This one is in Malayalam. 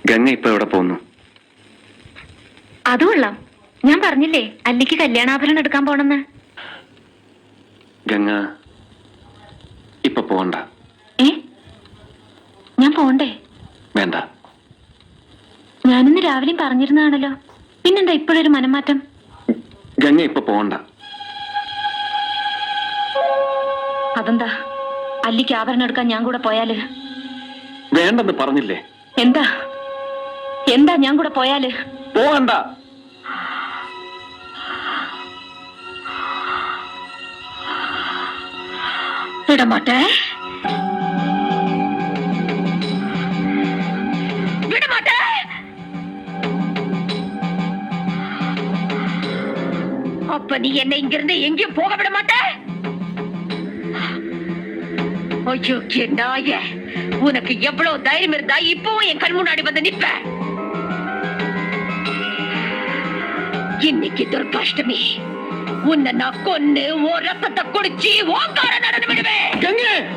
ഗംഗ ഇപ്പൊ എവിടെ പോകുന്നു? അത് കൊള്ളാം. ഞാൻ പറഞ്ഞില്ലേ അല്ലിക്ക് കല്യാണാഭരണം എടുക്കാൻ പോണെന്ന്. ഗംഗ ഇപ്പൊ പോണ്ട. ഞാൻ പോണ്ടേ? വേണ്ട. ഞാനിന്ന് രാവിലെയും പറഞ്ഞിരുന്നാണല്ലോ, പിന്നെന്താ ഇപ്പോഴൊരു മനംമാറ്റം? ഗംഗ ഇപ്പൊ പോണ്ട. അതെന്താ? അല്ലിക്ക് ആഭരണം എടുക്കാൻ ഞാൻ കൂടെ പോയാല്? വേണ്ടെന്ന് പറഞ്ഞില്ലേ? എന്താ എന്താ ഞാൻ കൂടെ പോയാല്? പോകണ്ട. വിടമാട്ടെ, വിടമാട്ടെ. அப்ப நீ என்னை இங்கிருந்து எங்கேயும் போக விட மாட்டே? ஐயோ நாய, உனக்கு எவ்வளவு தைரியம் இருந்தா இப்பவும் என் கண் முன்னாடி வந்து நிப்ப? இன்னைக்கு துர்காஷ்டமி, உன்னை நான் கொன்னு ஓ ரத்தத்தை குடிச்சு ஓங்கார நடந்து விடுவேன்.